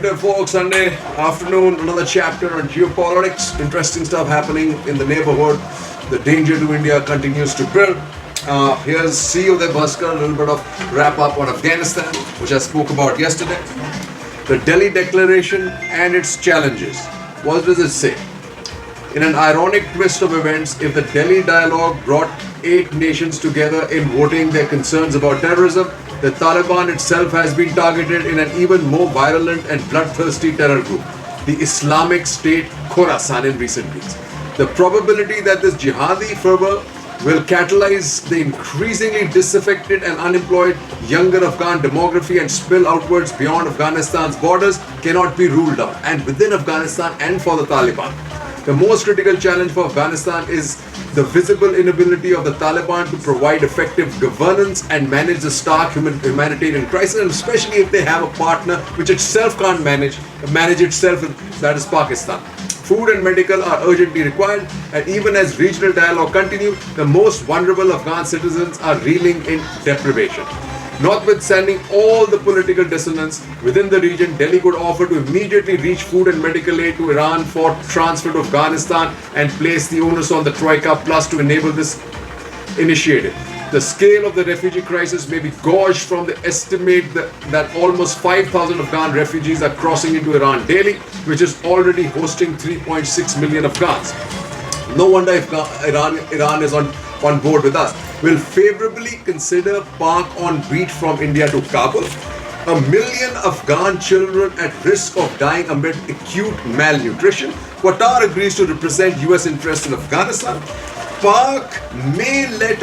Good day, folks. Sunday afternoon, another chapter on geopolitics. Interesting stuff happening in the neighborhood. The danger to India continues to build. Here's CEO Dev Bhaskar, a little bit of wrap up on Afghanistan, which I spoke about yesterday. The Delhi Declaration and its challenges. What does it say? In an ironic twist of events, if the Delhi dialogue brought 8 nations together in voting their concerns about terrorism, the Taliban itself has been targeted in an even more virulent and bloodthirsty terror group, the Islamic State Khorasan, in recent weeks. The probability that this jihadi fervor will catalyze the increasingly disaffected and unemployed younger Afghan demography and spill outwards beyond Afghanistan's borders cannot be ruled out, and within Afghanistan and for the Taliban. The most critical challenge for Afghanistan is the visible inability of the Taliban to provide effective governance and manage the stark humanitarian crisis, and especially if they have a partner which itself can't manage itself, that is Pakistan. Food and medical are urgently required, and even as regional dialogue continues, the most vulnerable Afghan citizens are reeling in deprivation. Notwithstanding all the political dissonance within the region, Delhi could offer to immediately reach food and medical aid to Iran for transfer to Afghanistan and place the onus on the Troika Plus to enable this initiative. The scale of the refugee crisis may be gauged from the estimate that almost 5,000 Afghan refugees are crossing into Iran daily, which is already hosting 3.6 million Afghans. No wonder if Iran is on board with us. Will favorably consider Pak on beat from India to Kabul. 1 million Afghan children at risk of dying amid acute malnutrition. Qatar agrees to represent US interests in Afghanistan. Pak may let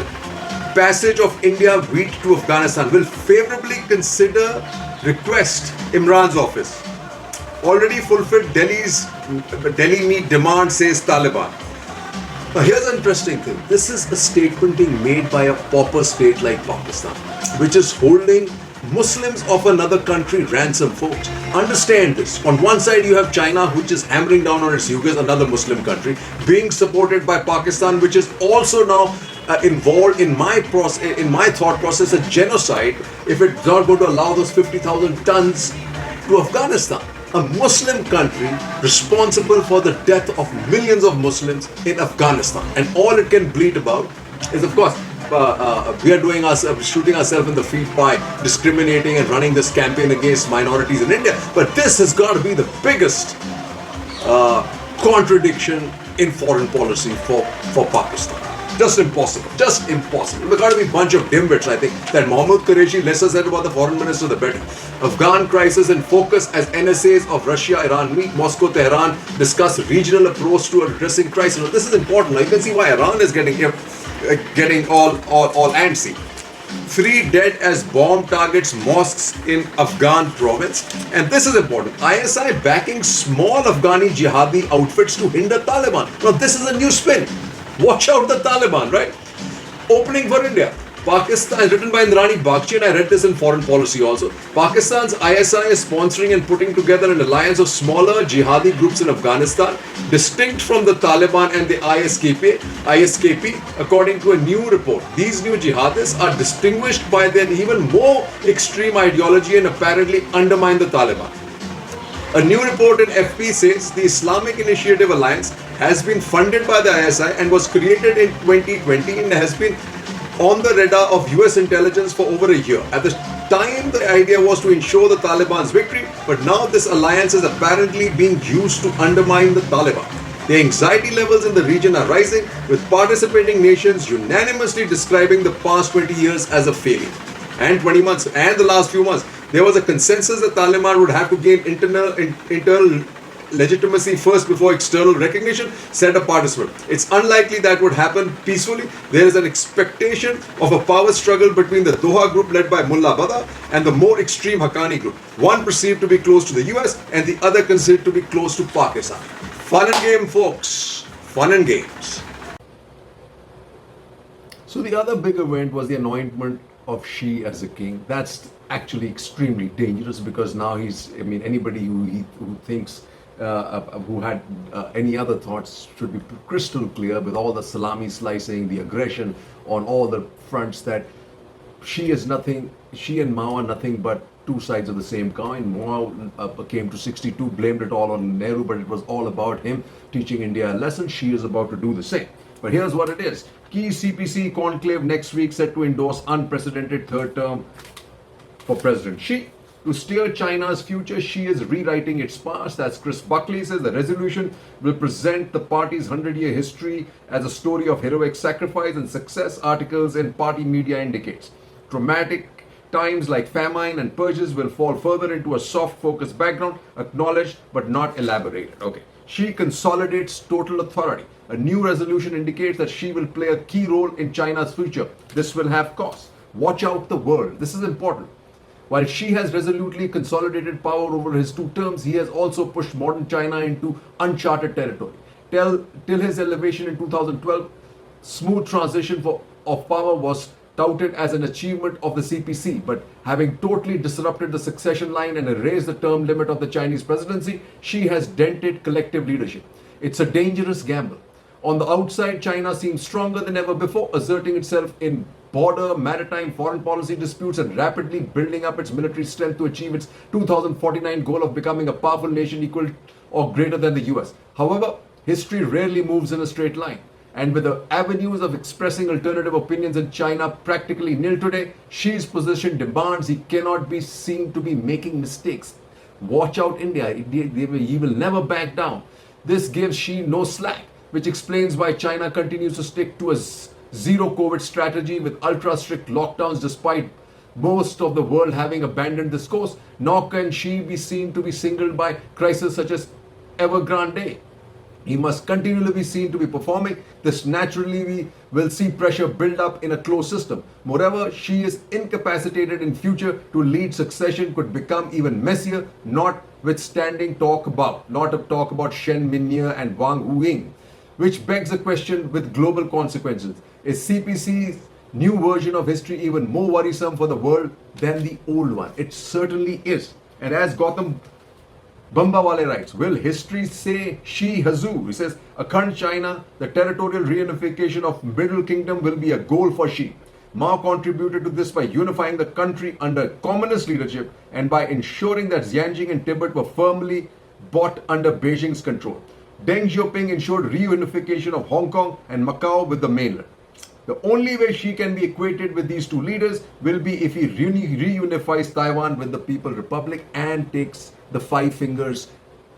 passage of India wheat to Afghanistan. Will favorably consider request Imran's office. Already fulfilled Delhi meet demand, says Taliban. Now here's an interesting thing. This is a statement being made by a pauper state like Pakistan, which is holding Muslims of another country ransom, folks. Understand this. On one side you have China, which is hammering down on its Uyghurs, another Muslim country, being supported by Pakistan, which is also now involved in my thought process a genocide if it's not going to allow those 50,000 tons to Afghanistan. A Muslim country responsible for the death of millions of Muslims in Afghanistan, and all it can bleat about is, of course, we are shooting ourselves in the feet by discriminating and running this campaign against minorities in India. But this has got to be the biggest contradiction in foreign policy for Pakistan. Just impossible. Just impossible. We've got to be a bunch of dimwits, I think. That Mohammad Qureshi, lesser said about the foreign minister, the better. Afghan crisis in focus as NSAs of Russia, Iran meet. Moscow, Tehran discuss regional approach to addressing crisis. Now, this is important. Now, you can see why Iran is getting all antsy. 3 dead as bomb targets mosques in Afghan province. And this is important. ISI backing small Afghani jihadi outfits to hinder Taliban. Now, this is a new spin. Watch out the Taliban, right? Opening for India. Pakistan, written by Indrani Bagchi, and I read this in Foreign Policy also. Pakistan's ISI is sponsoring and putting together an alliance of smaller jihadi groups in Afghanistan, distinct from the Taliban and the ISKP, according to a new report. These new jihadists are distinguished by their even more extreme ideology and apparently undermine the Taliban. A new report in FP says the Islamic Initiative Alliance has been funded by the ISI and was created in 2020 and has been on the radar of US intelligence for over a year. At the time, the idea was to ensure the Taliban's victory, but now this alliance is apparently being used to undermine the Taliban. The anxiety levels in the region are rising, with participating nations unanimously describing the past 20 years as a failure. And 20 months, and the last few months, there was a consensus that Taliban would have to gain internal legitimacy first before external recognition, said a participant. It's unlikely that would happen peacefully. There is an expectation of a power struggle between the Doha group led by Mullah Bada and the more extreme Haqqani group, one perceived to be close to the US and the other considered to be close to Pakistan. Fun and game, folks. Fun and games. So the other big event was the anointment of Xi as a king. That's actually extremely dangerous because now anybody who thinks who had any other thoughts should be crystal clear with all the salami slicing, the aggression on all the fronts, that she is nothing, she and Mao are nothing but two sides of the same coin. Mao came to 62, blamed it all on Nehru, but it was all about him teaching India a lesson. She is about to do the same. But here's what it is. Key CPC conclave next week set to endorse unprecedented third term for President Xi. To steer China's future, Xi is rewriting its past. As Chris Buckley says, the resolution will present the party's 100-year history as a story of heroic sacrifice and success, articles in party media indicates. Traumatic times like famine and purges will fall further into a soft focus background, acknowledged but not elaborated. Okay. Xi consolidates total authority. A new resolution indicates that Xi will play a key role in China's future. This will have costs. Watch out the world. This is important. While Xi has resolutely consolidated power over his 2 terms, he has also pushed modern China into uncharted territory. Till his elevation in 2012, smooth transition of power was touted as an achievement of the CPC, but having totally disrupted the succession line and erased the term limit of the Chinese presidency, Xi has dented collective leadership. It's a dangerous gamble. On the outside, China seems stronger than ever before, asserting itself in border, maritime, foreign policy disputes and rapidly building up its military strength to achieve its 2049 goal of becoming a powerful nation equal or greater than the US. However, history rarely moves in a straight line. And with the avenues of expressing alternative opinions in China practically nil today, Xi's position demands he cannot be seen to be making mistakes. Watch out India, he will never back down. This gives Xi no slack, which explains why China continues to stick to a zero COVID strategy with ultra strict lockdowns despite most of the world having abandoned this course. Nor can Xi be seen to be singled by crises such as Evergrande. He must continually be seen to be performing. This naturally we will see pressure build up in a closed system. Moreover, Xi is incapacitated in future to lead succession could become even messier, notwithstanding talk about Shen Minye and Wang Huiying, which begs the question with global consequences. Is CPC's new version of history even more worrisome for the world than the old one? It certainly is. And as Gautam Bambawale writes, will history say Xi Hazoo? He says, Akhand China, the territorial reunification of Middle Kingdom will be a goal for Xi. Mao contributed to this by unifying the country under communist leadership and by ensuring that Xinjiang and Tibet were firmly brought under Beijing's control. Deng Xiaoping ensured reunification of Hong Kong and Macau with the mainland. The only way Xi can be equated with these two leaders will be if he reunifies Taiwan with the People's Republic and takes the 5 fingers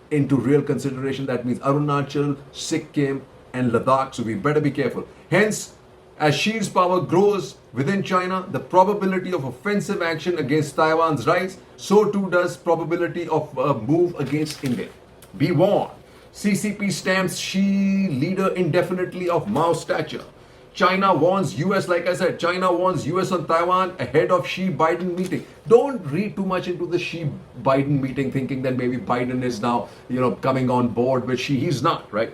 into real consideration. That means Arunachal, Sikkim and Ladakh. So we better be careful. Hence, as Xi's power grows within China, the probability of offensive action against Taiwan's rise, so too does probability of a move against India. Be warned. CCP stamps Xi leader indefinitely of Mao stature. China warns US, like I said, China warns US on Taiwan ahead of Xi-Biden meeting. Don't read too much into the Xi-Biden meeting thinking that maybe Biden is now, coming on board with Xi. He's not, right?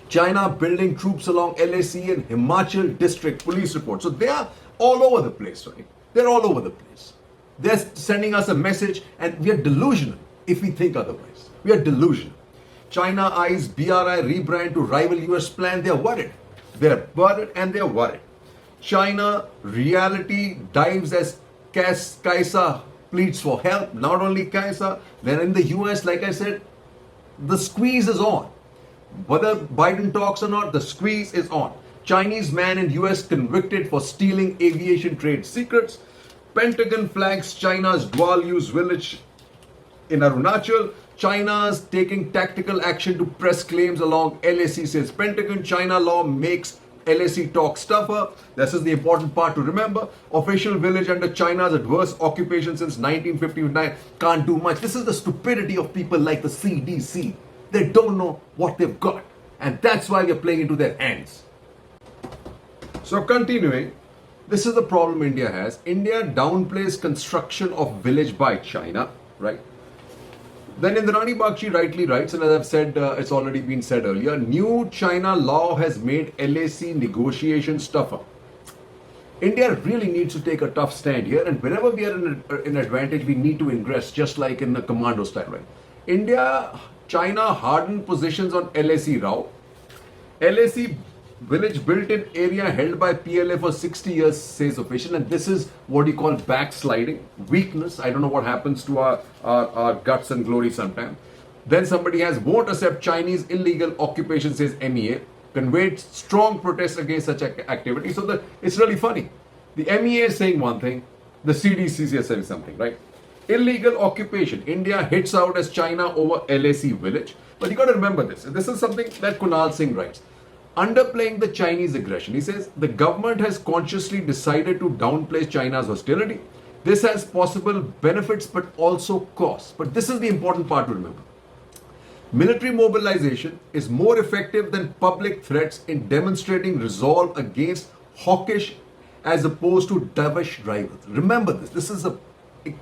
China building troops along LAC and Himachal district, police report. So they are all over the place, right? They're all over the place. They're sending us a message and we are delusional if we think otherwise. We are delusional. China eyes BRI rebrand to rival US plan. They're worried. They're worried and they're worried. China reality dives as Kaisa pleads for help. Not only Kaisa, then in the US, like I said, the squeeze is on. Whether Biden talks or not, the squeeze is on. Chinese man in US convicted for stealing aviation trade secrets. Pentagon flags China's dual-use village in Arunachal. China's taking tactical action to press claims along LAC, says Pentagon. China law makes LAC talk tougher. This is the important part to remember. Official village under China's adverse occupation since 1959 can't do much. This is the stupidity of people like the CDC. They don't know what they've got. And that's why we're playing into their hands. So continuing, this is the problem India has. India downplays construction of village by China, right? Then Indrani Bakshi rightly writes, and as I've said, it's already been said earlier, new China law has made LAC negotiations tougher. India really needs to take a tough stand here, and whenever we are in advantage, we need to ingress, just like in the commando style, right? China hardened positions on LAC route. LAC village built in area held by PLA for 60 years, says official. And this is what you call backsliding, weakness. I don't know what happens to our guts and glory sometimes. Then somebody has won't accept Chinese illegal occupation, says MEA. Conveyed strong protest against such activity. So it's really funny. The MEA is saying one thing, the CDC is saying something, right? Illegal occupation. India hits out as China over LAC village. But you got to remember this. This is something that Kunal Singh writes. Underplaying the Chinese aggression. He says the government has consciously decided to downplay China's hostility. This has possible benefits but also costs. But this is the important part to remember. Military mobilization is more effective than public threats in demonstrating resolve against hawkish as opposed to dovish rivals. Remember this. This is a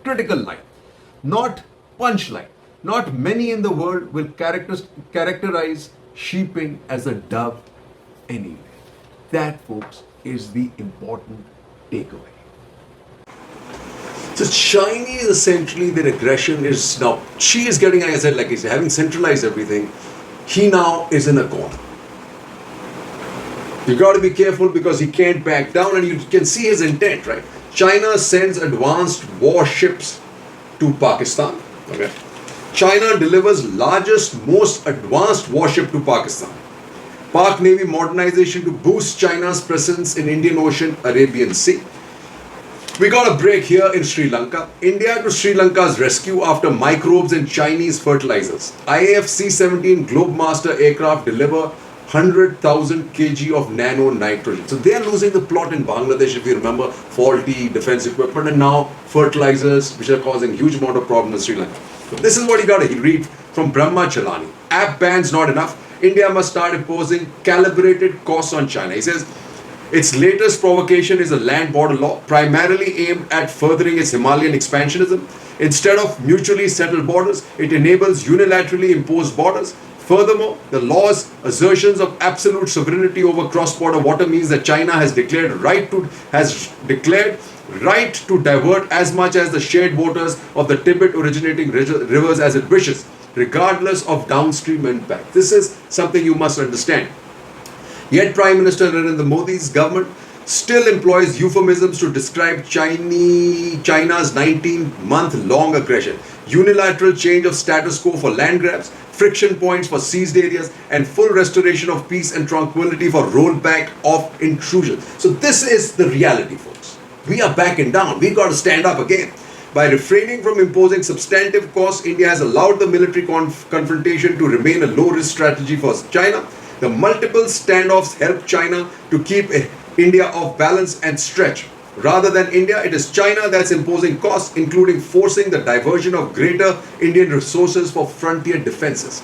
critical line, not punchline. Not many in the world will characterize sheeping as a dove anyway. That, folks, is the important takeaway. So Chinese, essentially, their aggression is now, Xi is getting, like I said, like he's having centralized everything. He now is in a corner. You got to be careful because he can't back down, and you can see his intent, right? China sends advanced warships to Pakistan. Okay. China delivers largest, most advanced warship to Pakistan. Pak Navy modernization to boost China's presence in Indian Ocean, Arabian Sea. We got a break here in Sri Lanka. India to Sri Lanka's rescue after microbes in Chinese fertilizers. IAF C-17 Globemaster aircraft deliver 100,000 kg of nano nitrogen. So they are losing the plot in Bangladesh, if you remember, faulty defense equipment, and now fertilizers, which are causing huge amount of problem in Sri Lanka. So this is what you got to read from Brahma Chalani. App bans not enough. India must start imposing calibrated costs on China. He says its latest provocation is a land border law, primarily aimed at furthering its Himalayan expansionism. Instead of mutually settled borders, it enables unilaterally imposed borders. Furthermore, the law's assertions of absolute sovereignty over cross-border water means that China has declared right to divert as much as the shared waters of the Tibet originating rivers as it wishes, regardless of downstream impact. This is something you must understand. Yet Prime Minister Narendra Modi's government still employs euphemisms to describe China's 19-month-long aggression, unilateral change of status quo for land grabs, friction points for seized areas, and full restoration of peace and tranquility for rollback of intrusion. So this is the reality, folks. We are backing down. We got to stand up again. By refraining from imposing substantive costs, India has allowed the military confrontation to remain a low-risk strategy for China. The multiple standoffs help China to keep India off balance and stretch. Rather than India, it is China that's imposing costs, including forcing the diversion of greater Indian resources for frontier defenses.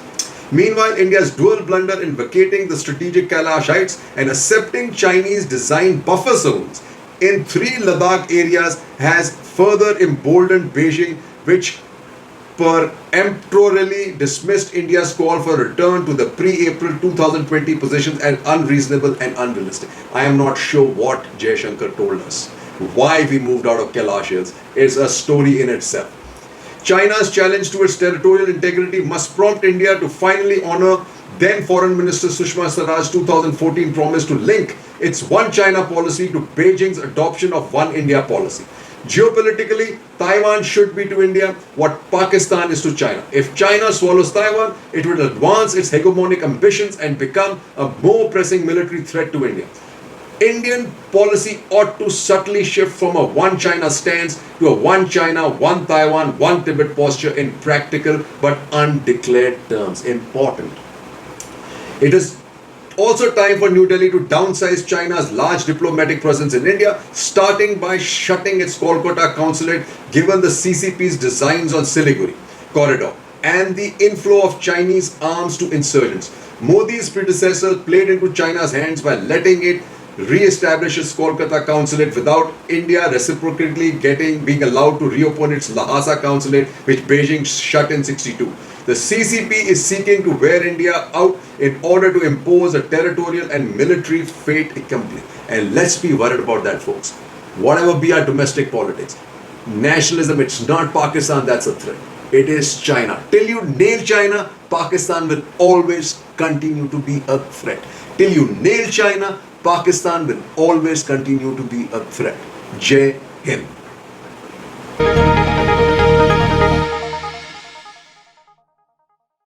Meanwhile, India's dual blunder in vacating the strategic Kailash Heights and accepting Chinese-designed buffer zones in 3 Ladakh areas has further emboldened Beijing, which peremptorily dismissed India's call for a return to the pre-April 2020 positions as unreasonable and unrealistic. I am not sure what Jaishankar told us. Why we moved out of Kailash Hills is a story in itself. China's challenge to its territorial integrity must prompt India to finally honor then Foreign Minister Sushma Swaraj's 2014 promise to link its One China policy to Beijing's adoption of One India policy. Geopolitically, Taiwan should be to India what Pakistan is to China. If China swallows Taiwan, it will advance its hegemonic ambitions and become a more pressing military threat to India. Indian policy ought to subtly shift from a one China stance to a one China, one Taiwan, one Tibet posture in practical but undeclared terms. Important. It is also time for New Delhi to downsize China's large diplomatic presence in India, starting by shutting its Kolkata consulate given the CCP's designs on Siliguri corridor and the inflow of Chinese arms to insurgents. Modi's predecessor played into China's hands by letting it re-establish its Kolkata consulate without India reciprocally being allowed to reopen its Lhasa consulate, which Beijing shut in '62. The CCP is seeking to wear India out in order to impose a territorial and military fait accompli. And let's be worried about that, folks. Whatever be our domestic politics, nationalism, it's not Pakistan that's a threat. It is China. Till you nail China, Pakistan will always continue to be a threat. Till you nail China, Pakistan will always continue to be a threat. Jai Hind.